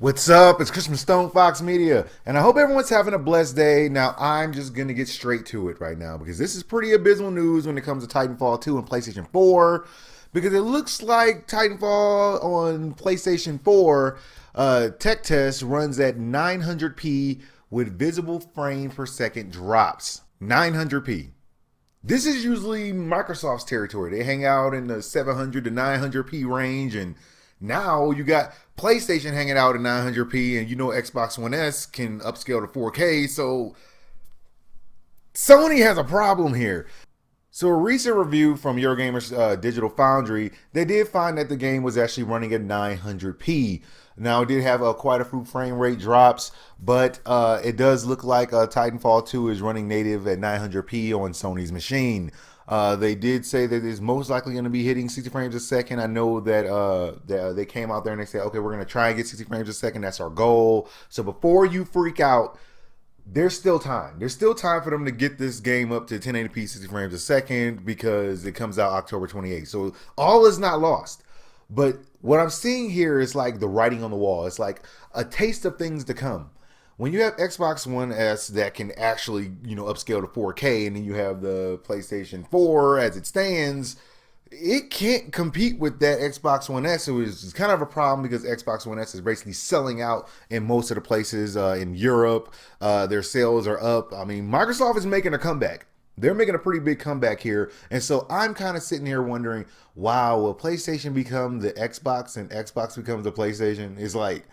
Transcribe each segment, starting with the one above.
What's up? It's Chris from StonefoxMedia, and I hope everyone's having a blessed day. Now, I'm just going to get straight to it right now because this is pretty abysmal news when it comes to Titanfall 2 and PlayStation 4, because it looks like Titanfall on PlayStation 4 tech test runs at 900p with visible frame per second drops. 900p. This is usually Microsoft's territory. They hang out in the 700 to 900p range, and now you got PlayStation hanging out at 900p, and you know Xbox One S can upscale to 4K, so Sony has a problem here. So a recent review from Eurogamer's Digital Foundry, they did find that the game was actually running at 900p. Now, it did have quite a few frame rate drops, but it does look like Titanfall 2 is running native at 900p on Sony's machine. They did say that it's most likely going to be hitting 60 frames a second. I know that they came out there and they said, okay, we're going to try and get 60 frames a second. That's our goal. So before you freak out, there's still time. There's still time for them to get this game up to 1080p 60 frames a second because it comes out October 28th. So all is not lost. But what I'm seeing here is like the writing on the wall. It's like a taste of things to come. When you have Xbox One S that can actually, upscale to 4K, and then you have the PlayStation 4 as it stands, it can't compete with that Xbox One S. It was kind of a problem because Xbox One S is basically selling out in most of the places in Europe. Their sales are up. I mean, Microsoft is making a comeback. They're making a pretty big comeback here. And so I'm kind of sitting here wondering, wow, will PlayStation become the Xbox and Xbox becomes the PlayStation? It's like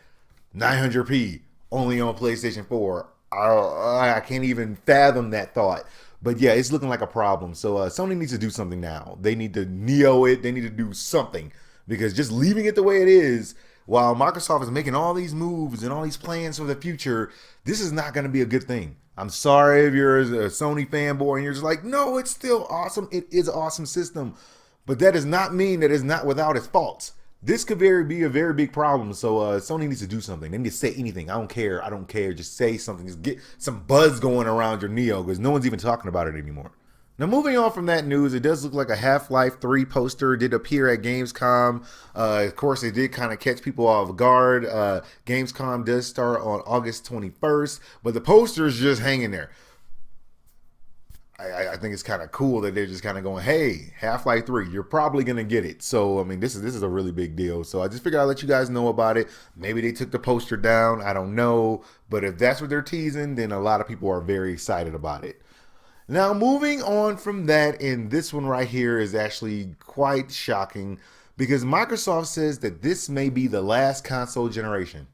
900p only on PlayStation 4. I can't even fathom that thought. But yeah, it's looking like a problem. So Sony needs to do something now. They need to Neo it. They need to do something. Because just leaving it the way it is, while Microsoft is making all these moves and all these plans for the future, this is not going to be a good thing. I'm sorry if you're a Sony fanboy and you're just like, no, it's still awesome. It is an awesome system. But that does not mean that it's not without its faults. This could be a very big problem. So Sony needs to do something. They need to say anything. I don't care. I don't care. Just say something. Just get some buzz going around your Neo because no one's even talking about it anymore. Now, moving on from that news, it does look like a Half-Life 3 poster did appear at Gamescom. Of course, it did kind of catch people off guard. Gamescom does start on August 21st, but the poster is just hanging there. I think it's kind of cool that they're just kind of going, hey, Half-Life 3, you're probably going to get it. So, I mean, this is a really big deal. So I just figured I'd let you guys know about it. Maybe they took the poster down. I don't know. But if that's what they're teasing, then a lot of people are very excited about it. Now, moving on from that, and this one right here is actually quite shocking because Microsoft says that this may be the last console generation.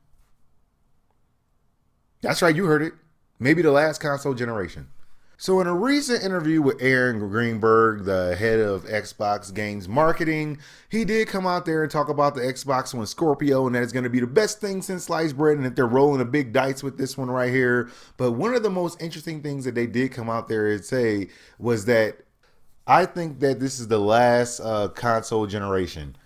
That's right, you heard it. Maybe the last console generation. So in a recent interview with Aaron Greenberg, the head of Xbox Games Marketing, he did come out there and talk about the Xbox One Scorpio and that it's going to be the best thing since sliced bread and that they're rolling a big dice with this one right here. But one of the most interesting things that they did come out there and say was that I think that this is the last console generation.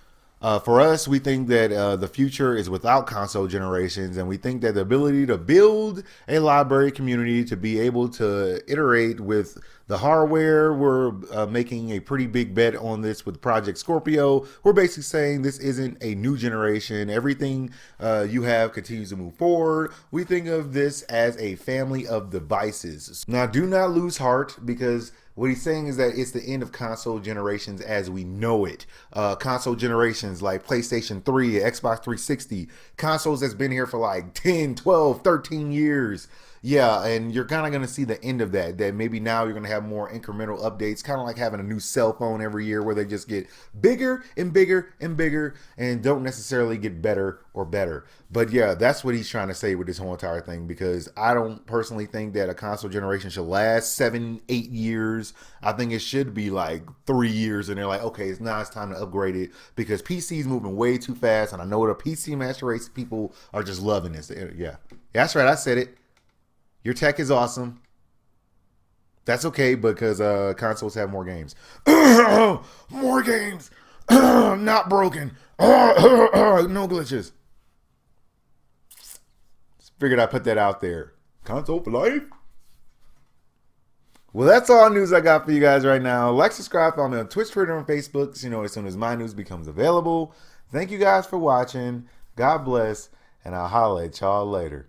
For us, we think that the future is without console generations, and we think that the ability to build a library community to be able to iterate with the hardware, we're making a pretty big bet on this with Project Scorpio. We're basically saying this isn't a new generation. Everything you have continues to move forward. We think of this as a family of devices. Now, do not lose heart because what he's saying is that it's the end of console generations as we know it. Console generations like PlayStation 3, Xbox 360, consoles that's been here for like 10, 12, 13 years. Yeah, and you're kind of going to see the end of that. That maybe now you're going to have more incremental updates, kind of like having a new cell phone every year where they just get bigger and bigger and bigger and don't necessarily get better or better. But yeah, that's what he's trying to say with this whole entire thing, because I don't personally think that a console generation should last 7, 8 years. I think it should be like 3 years and they're like, okay, now it's time to upgrade it because PC's moving way too fast. And I know the PC master race people are just loving this. Yeah, that's right. I said it. Your tech is awesome. That's okay because consoles have more games. More games. Not broken. No glitches. Just figured I'd put that out there. Console for life. Well, that's all news I got for you guys right now. Like, subscribe, follow me on Twitch, Twitter, and Facebook so you know as soon as my news becomes available. Thank you guys for watching. God bless. and I'll holler at y'all later.